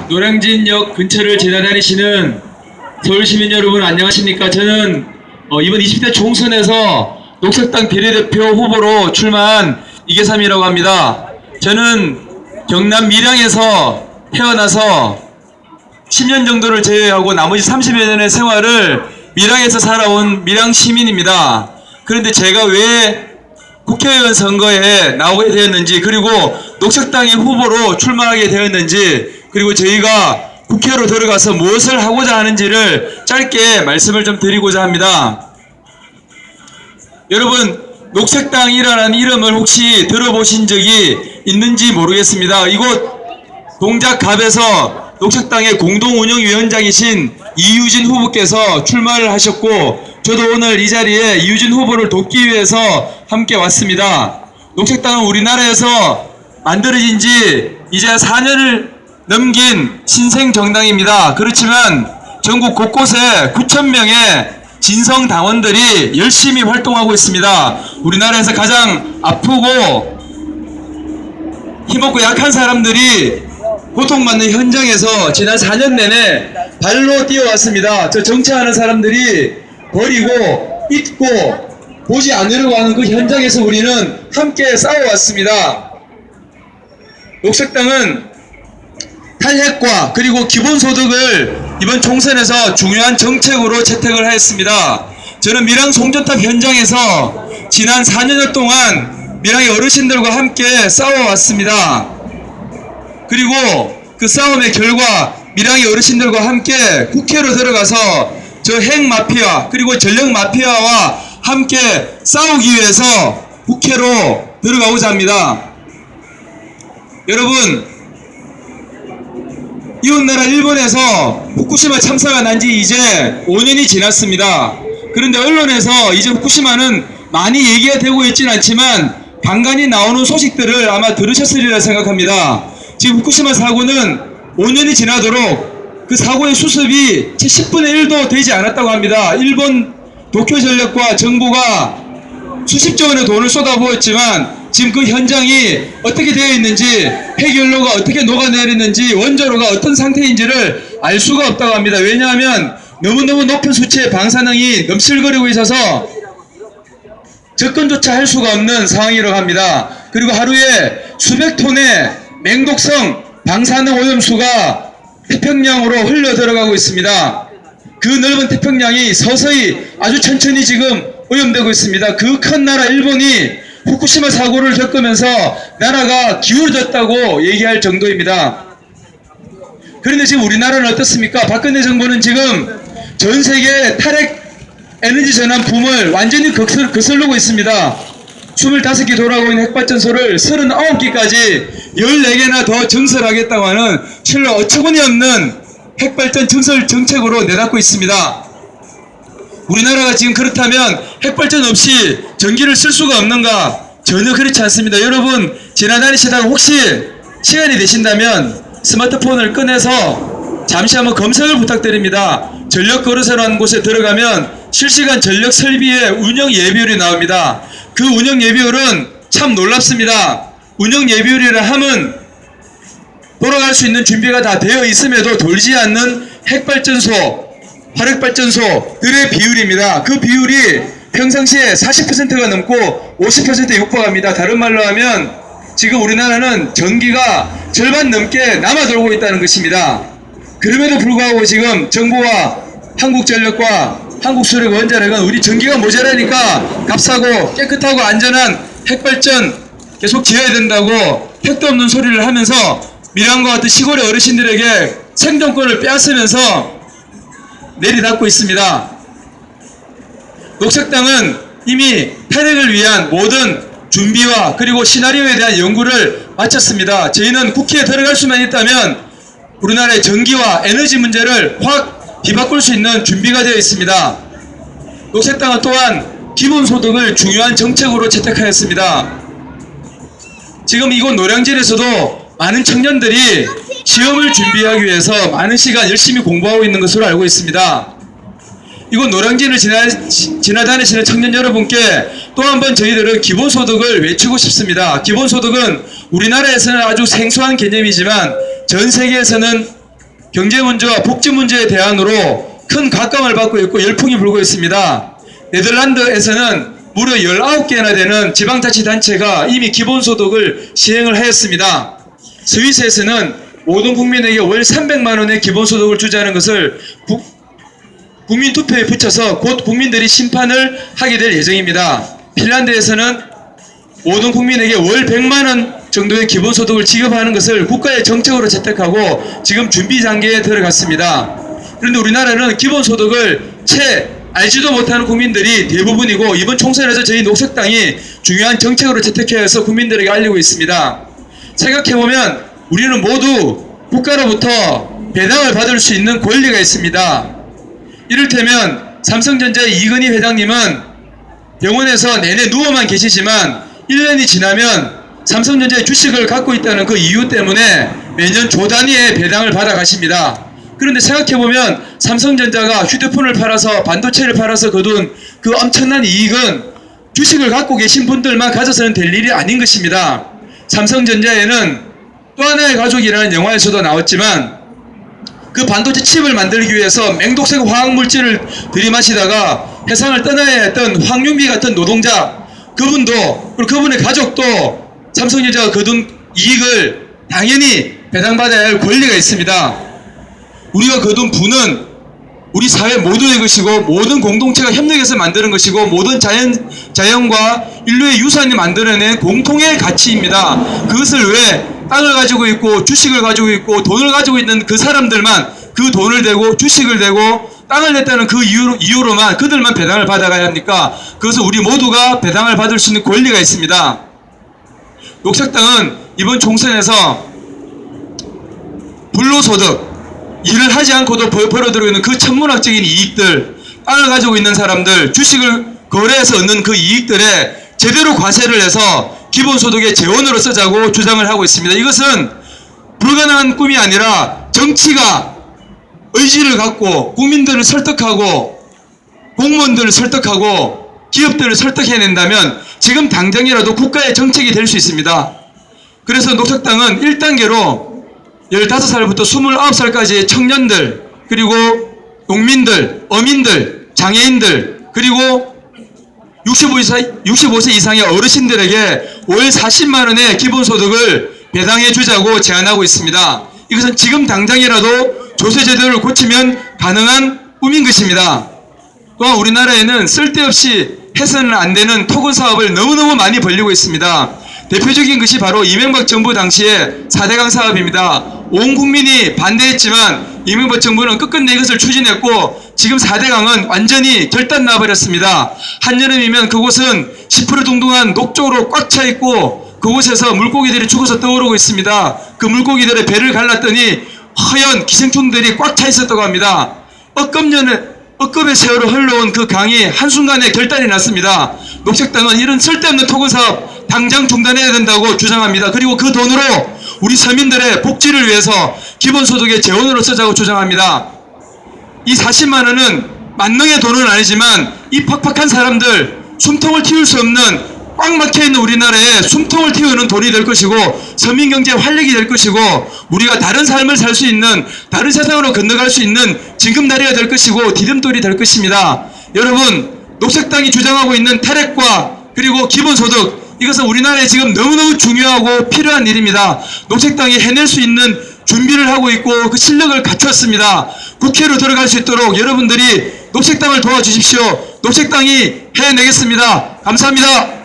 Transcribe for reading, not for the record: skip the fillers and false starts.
노량진역 근처를 지나다니시는 서울시민 여러분 안녕하십니까? 저는 이번 20대 총선에서 녹색당 비례대표 후보로 출마한 이계삼이라고 합니다. 저는 경남 밀양에서 태어나서 10년 정도를 제외하고 나머지 30여 년의 생활을 밀양에서 살아온 밀양 시민입니다. 그런데 제가 왜 국회의원 선거에 나오게 되었는지, 그리고 녹색당의 후보로 출마하게 되었는지, 그리고 저희가 국회로 들어가서 무엇을 하고자 하는지를 짧게 말씀을 좀 드리고자 합니다. 여러분, 녹색당이라는 이름을 혹시 들어보신 적이 있는지 모르겠습니다. 이곳 동작갑에서 녹색당의 공동운영위원장이신 이유진 후보께서 출마를 하셨고, 저도 오늘 이 자리에 이유진 후보를 돕기 위해서 함께 왔습니다. 녹색당은 우리나라에서 만들어진 지 이제 4년을 넘긴 신생정당입니다. 그렇지만 전국 곳곳에 9,000명의 진성당원들이 열심히 활동하고 있습니다. 우리나라에서 가장 아프고 힘없고 약한 사람들이 고통받는 현장에서 지난 4년 내내 발로 뛰어왔습니다. 저 정치하는 사람들이 버리고 잊고 보지 않으려고 하는 그 현장에서 우리는 함께 싸워왔습니다. 녹색당은 탈핵과 그리고 기본소득을 이번 총선에서 중요한 정책으로 채택을 하였습니다. 저는 밀양 송전탑 현장에서 지난 4년 동안 밀양의 어르신들과 함께 싸워왔습니다. 그리고 그 싸움의 결과 밀양의 어르신들과 함께 국회로 들어가서 저 핵마피아 그리고 전력마피아와 함께 싸우기 위해서 국회로 들어가고자 합니다. 여러분, 이웃나라 일본에서 후쿠시마 참사가 난 지 이제 5년이 지났습니다. 그런데 언론에서 이제 후쿠시마는 많이 얘기가 되고 있지는 않지만 간간히 나오는 소식들을 아마 들으셨으리라 생각합니다. 지금 후쿠시마 사고는 5년이 지나도록 그 사고의 수습이 채 10분의 1도 되지 않았다고 합니다. 일본 도쿄전력과 정부가 수십조 원의 돈을 쏟아부었지만 지금 그 현장이 어떻게 되어 있는지, 핵연료가 어떻게 녹아내리는지, 원자로가 어떤 상태인지를 알 수가 없다고 합니다. 왜냐하면 너무너무 높은 수치의 방사능이 넘실거리고 있어서 접근조차 할 수가 없는 상황이라고 합니다. 그리고 하루에 수백 톤의 맹독성 방사능 오염수가 태평양으로 흘러 들어가고 있습니다. 그 넓은 태평양이 서서히 아주 천천히 지금 오염되고 있습니다. 그 큰 나라 일본이 후쿠시마 사고를 겪으면서 나라가 기울어졌다고 얘기할 정도입니다. 그런데 지금 우리나라는 어떻습니까? 박근혜 정부는 지금 전 세계 탈핵 에너지 전환 붐을 완전히 거스르고 있습니다. 25개 돌아오고 있는 핵발전소를 39개까지 14개나 더 증설하겠다고 하는 실로 어처구니 없는 핵발전 증설 정책으로 내닫고 있습니다. 우리나라가 지금 그렇다면 핵발전 없이 전기를 쓸 수가 없는가? 전혀 그렇지 않습니다. 여러분, 지나다니시다가 혹시 시간이 되신다면 스마트폰을 꺼내서 잠시 한번 검색을 부탁드립니다. 전력거래소라는 곳에 들어가면 실시간 전력 설비의 운영 예비율이 나옵니다. 그 운영 예비율은 참 놀랍습니다. 운영 예비율이라 함은 돌아갈 수 있는 준비가 다 되어 있음에도 돌지 않는 핵발전소, 화력발전소들의 비율입니다. 그 비율이 평상시에 40%가 넘고 50%에 육박합니다. 다른 말로 하면 지금 우리나라는 전기가 절반 넘게 남아돌고 있다는 것입니다. 그럼에도 불구하고 지금 정부와 한국전력과 한국수력원자력은 우리 전기가 모자라니까 값싸고 깨끗하고 안전한 핵발전 계속 지어야 된다고 택도 없는 소리를 하면서 밀양과 같은 시골의 어르신들에게 생존권을 빼앗으면서 내리닫고 있습니다. 녹색당은 이미 탈핵을 위한 모든 준비와 그리고 시나리오에 대한 연구를 마쳤습니다. 저희는 국회에 들어갈 수만 있다면 우리나라의 전기와 에너지 문제를 확 뒤바꿀 수 있는 준비가 되어 있습니다. 녹색당은 또한 기본소득을 중요한 정책으로 채택하였습니다. 지금 이곳 노량진에서도 많은 청년들이 시험을 준비하기 위해서 많은 시간 열심히 공부하고 있는 것으로 알고 있습니다. 이곳 노량진을 지나다니시는 청년 여러분께 또 한 번 저희들은 기본소득을 외치고 싶습니다. 기본소득은 우리나라에서는 아주 생소한 개념이지만 전 세계에서는 경제 문제와 복지 문제에 대안으로 큰 각광을 받고 있고 열풍이 불고 있습니다. 네덜란드에서는 무려 19개나 되는 지방자치단체가 이미 기본소득을 시행을 하였습니다. 스위스에서는 모든 국민에게 월 300만 원의 기본소득을 주자는 것을 국민투표에 붙여서 곧 국민들이 심판을 하게 될 예정입니다. 핀란드에서는 모든 국민에게 월 100만 원 정도의 기본소득을 지급하는 것을 국가의 정책으로 채택하고 지금 준비 단계에 들어갔습니다. 그런데 우리나라는 기본소득을 채 알지도 못하는 국민들이 대부분이고 이번 총선에서 저희 녹색당이 중요한 정책으로 채택해서 국민들에게 알리고 있습니다. 생각해보면 우리는 모두 국가로부터 배당을 받을 수 있는 권리가 있습니다. 이를테면 삼성전자의 이건희 회장님은 병원에서 내내 누워만 계시지만 1년이 지나면 삼성전자의 주식을 갖고 있다는 그 이유 때문에 매년 조 단위의 배당을 받아 가십니다. 그런데 생각해보면 삼성전자가 휴대폰을 팔아서 반도체를 팔아서 거둔 그 엄청난 이익은 주식을 갖고 계신 분들만 가져서는 될 일이 아닌 것입니다. 삼성전자에는 또 하나의 가족이라는 영화에서도 나왔지만 그 반도체 칩을 만들기 위해서 맹독색 화학물질을 들이마시다가 세상을 떠나야 했던 황윤비 같은 노동자, 그분도 그리고 그분의 가족도 삼성전자가 거둔 이익을 당연히 배당받아야 할 권리가 있습니다. 우리가 거둔 부는 우리 사회 모두의 것이고 모든 공동체가 협력해서 만드는 것이고 모든 자연과 인류의 유산이 만들어낸 공통의 가치입니다. 그것을 왜 땅을 가지고 있고 주식을 가지고 있고 돈을 가지고 있는 그 사람들만 그 돈을 대고 주식을 대고 땅을 냈다는 그 이유로만 그들만 배당을 받아가야 합니까? 그것을 우리 모두가 배당을 받을 수 있는 권리가 있습니다. 녹색당은 이번 총선에서 불로소득, 일을 하지 않고도 벌어들이고 있는 그 천문학적인 이익들, 땅을 가지고 있는 사람들, 주식을 거래해서 얻는 그 이익들에 제대로 과세를 해서 기본소득의 재원으로 쓰자고 주장을 하고 있습니다. 이것은 불가능한 꿈이 아니라 정치가 의지를 갖고 국민들을 설득하고 공무원들을 설득하고 기업들을 설득해낸다면 지금 당장이라도 국가의 정책이 될 수 있습니다. 그래서 녹색당은 1단계로 15살부터 29살까지의 청년들, 그리고 농민들, 어민들, 장애인들, 그리고 65세 이상의 어르신들에게 월 40만 원의 기본소득을 배당해 주자고 제안하고 있습니다. 이것은 지금 당장이라도 조세제도를 고치면 가능한 꿈인 것입니다. 또한 우리나라에는 쓸데없이 해서는 안 되는 토건 사업을 너무너무 많이 벌리고 있습니다. 대표적인 것이 바로 이명박 정부 당시의 4대강 사업입니다. 온 국민이 반대했지만 이명박 정부는 끝끝내 이것을 추진했고 지금 4대강은 완전히 결단 나버렸습니다. 한여름이면 그곳은 시퍼르둥둥한 녹조로 꽉 차 있고 그곳에서 물고기들이 죽어서 떠오르고 있습니다. 그 물고기들의 배를 갈랐더니 허연 기생충들이 꽉 차 있었다고 합니다. 억겁의 세월을 흘러온 그 강이 한순간에 결단이 났습니다. 녹색당은 이런 쓸데없는 토건사업 당장 중단해야 된다고 주장합니다. 그리고 그 돈으로 우리 서민들의 복지를 위해서 기본소득의 재원으로 쓰자고 주장합니다. 이 40만 원은 만능의 돈은 아니지만 이 팍팍한 사람들 숨통을 틔울 수 없는 꽉 막혀있는 우리나라에 숨통을 틔우는 돈이 될 것이고 서민경제 활력이 될 것이고 우리가 다른 삶을 살 수 있는 다른 세상으로 건너갈 수 있는 징검다리가 될 것이고 디딤돌이 될 것입니다. 여러분, 녹색당이 주장하고 있는 탈핵과 그리고 기본소득, 이것은 우리나라에 지금 너무너무 중요하고 필요한 일입니다. 녹색당이 해낼 수 있는 준비를 하고 있고 그 실력을 갖췄습니다. 국회로 들어갈 수 있도록 여러분들이 녹색당을 도와주십시오. 녹색당이 해내겠습니다. 감사합니다.